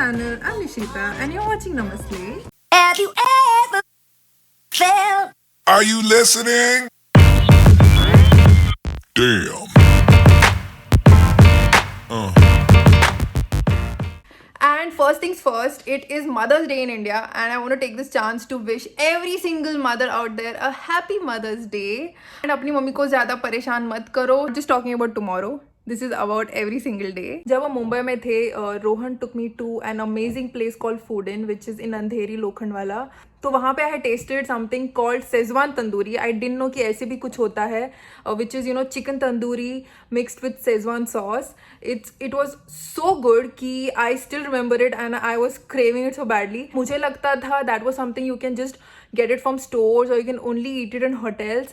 channel. I'm Nishita and you're watching Namaste. Have you ever felt? Are you listening? Damn. And first things first, it is Mother's Day in India, and I want to take this chance to wish every single mother out there a happy Mother's Day. And अपनी mummy को ज़्यादा परेशान मत करो. Just talking about tomorrow. This is about every single day. जब हम मुंबई में थे, Rohan took me to an amazing place called Foodin, which is in अंधेरी लोखंडवाला. तो वहाँ पे I had tested something called Schezwan tandoori. I didn't know कि ऐसे भी कुछ होता है, which is chicken tandoori mixed with Schezwan sauce. It was so good कि I still remember it and I was craving it so badly. मुझे लगता था that was something you can just get it from stores or you can only eat it in hotels,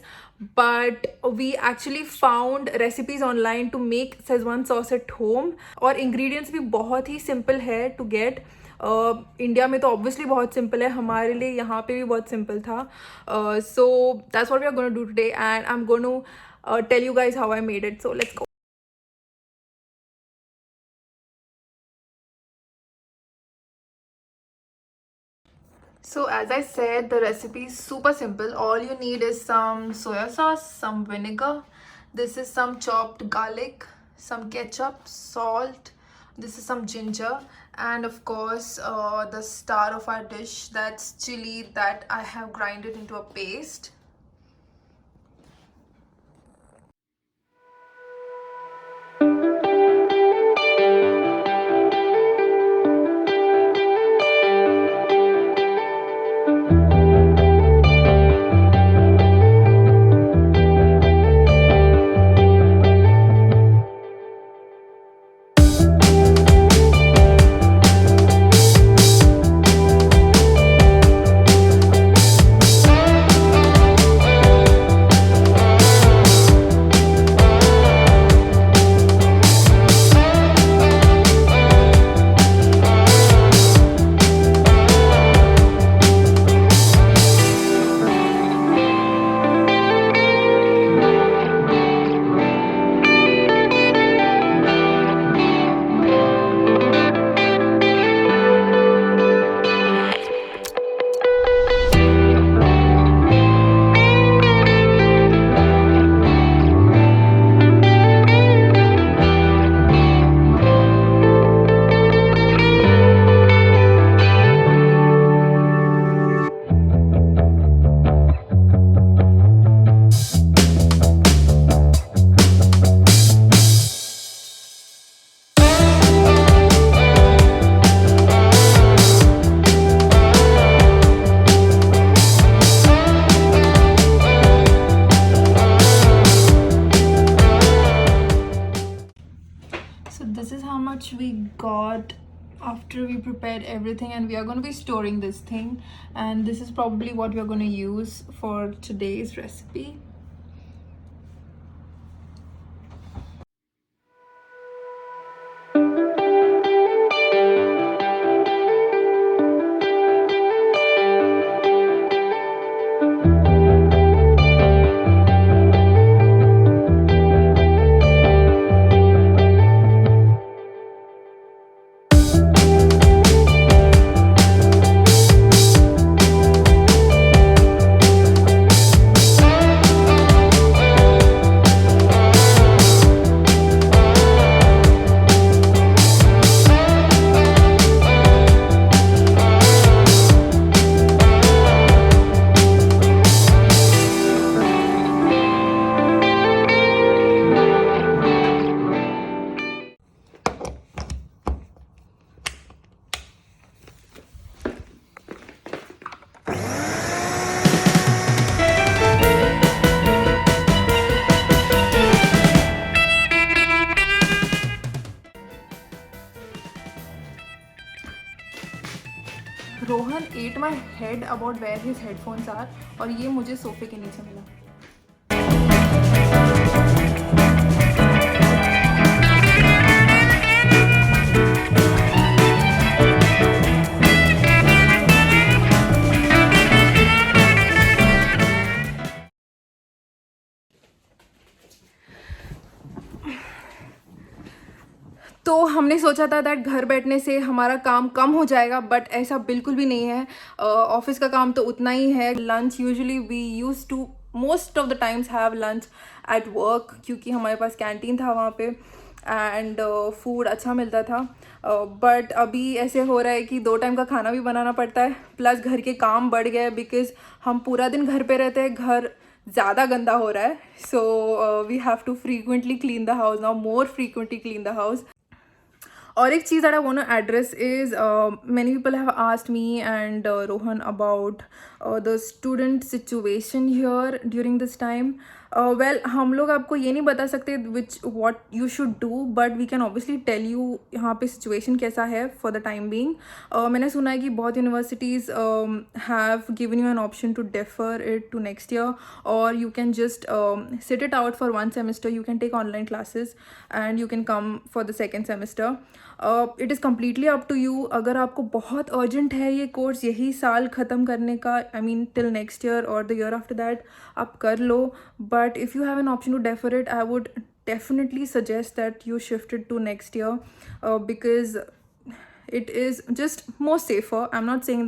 but we actually found recipes online to make Szechuan sauce at home. और ingredients भी बहुत ही simple है to get. India में तो obviously बहुत simple है, हमारे लिए यहाँ पे भी बहुत सिंपल था. So that's what we are gonna do today and I am gonna tell you guys how I made it. So let's go. So as I said, the recipe is super simple. All you need is some soya sauce, some vinegar. This is some chopped garlic, some ketchup, salt. This is some ginger, and of course the star of our dish, that's chili that I have grinded into a paste. So this is how much we got after we prepared everything, and we are going to be storing this thing, and this is probably what we are going to use for today's recipe. Rohan ate my head about where his headphones are, और ये मुझे सोफे के नीचे मिला. तो हमने सोचा था दैट घर बैठने से हमारा काम कम हो जाएगा, बट ऐसा बिल्कुल भी नहीं है. ऑफिस का काम तो उतना ही है. Lunch usually we use to most of the times have lunch at work, क्योंकि हमारे पास कैंटीन था वहाँ पे एंड फूड अच्छा मिलता था. बट अभी ऐसे हो रहा है कि 2 टाइम का खाना भी बनाना पड़ता है, प्लस घर के काम बढ़ गए बिकॉज हम पूरा दिन घर पे रहते हैं. घर ज़्यादा गंदा हो रहा है, so we have to frequently clean the house now, more frequently clean the house. और एक चीज़ that I want to address is many people have asked me and Rohan about the student situation here during this time. Well, हम लोग आपको ये नहीं बता सकते what you should do, but we can obviously tell you यहाँ पे situation कैसा है for the time being. मैंने सुना है कि बहुत universities have given you an option to defer it to next year, or you can just sit it out for 1 semester. You can take online classes and you can come for the second semester. It is completely up to you. अगर आपको बहुत urgent है ये course यही साल ख़त्म करने का, I mean till next year और द ईयर आफ्टर दैट, आप कर लो. But if you have an option to defer it, I would definitely suggest that you shift it to next year, because it is just more safer. I'm not saying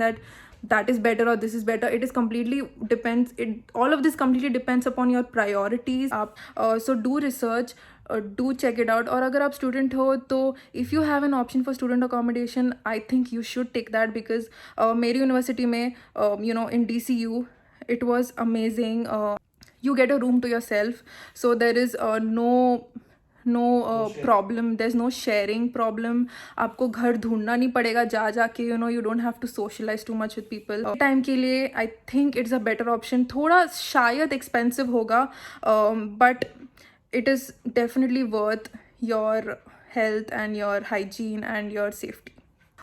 that is better or this is better. It is completely depends. All of this completely depends upon your priorities. So do research. Do check it out. और अगर आप student हो तो if you have an option for student accommodation, I think you should take that, because मेरी university में in DCU it was amazing. You get a room to yourself, so there is no problem. There's no sharing problem. आपको घर ढूंढना नहीं पड़ेगा जाके. You don't have to socialize too much with people. Time के लिए I think it's a better option. थोड़ा शायद expensive होगा, but it is definitely worth your health and your hygiene and your safety.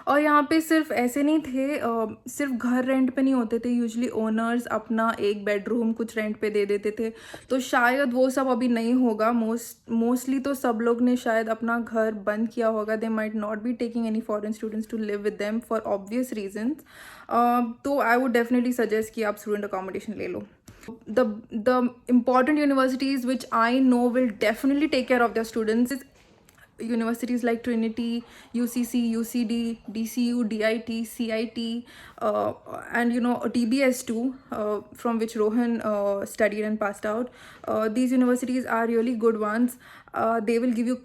और यहाँ पे सिर्फ ऐसे नहीं थे, सिर्फ घर रेंट पे नहीं होते थे. यूजुअली ओनर्स अपना एक बेडरूम कुछ रेंट पे दे देते थे, तो शायद वो सब अभी नहीं होगा. मोस्टली तो सब लोग ने शायद अपना घर बंद किया होगा. They might not be taking any foreign students to live with them for obvious reasons. तो आई वुड डेफिनेटली सजेस्ट कि आप स्टूडेंट अकोमोडेशन ले लो. The important universities which I know will definitely take care of their students is universities like Trinity, UCC, UCD, DCU, DIT, CIT, and DBS too, from which Rohan studied and passed out. These universities are really good ones. They will give you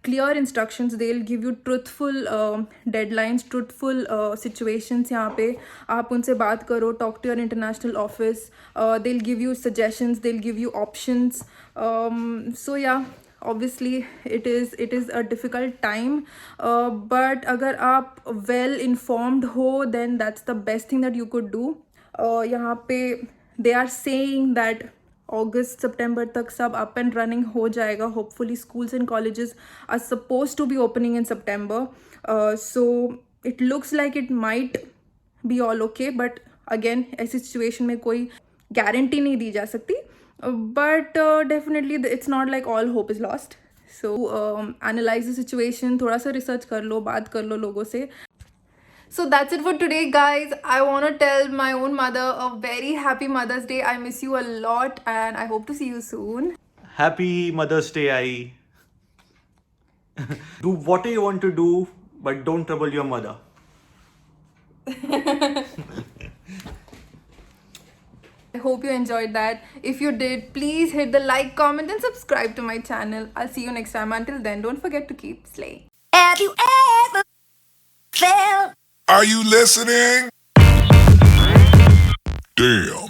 clear instructions. They'll give you truthful deadlines, truthful situations. यहाँ पे आप उनसे बात करो, talk to your international office. They'll give you suggestions. They'll give you options. So yeah. Obviously it is a difficult time, but अगर आप well informed हो, then that's the best thing that you could do. यहाँ पे they are saying that August, September तक सब up and running हो जाएगा. Hopefully schools and colleges are supposed to be opening in September. So it looks like it might be all okay, but again ऐसी situation में कोई guarantee नहीं दी जा सकती. But definitely it's not like all hope is lost. So analyze the situation, थोड़ा सा research कर लो, बात कर लो लोगों से. So that's it for today, guys. I want to tell my own mother a very happy Mother's Day. I miss you a lot and I hope to see you soon. Happy Mother's Day, Ai. Do what you want to do, but don't trouble your mother. I hope you enjoyed that. If you did, please hit the like, comment and subscribe to my channel. I'll see you next time. Until then, don't forget to keep slaying. Have you ever felt? Are you listening? Damn.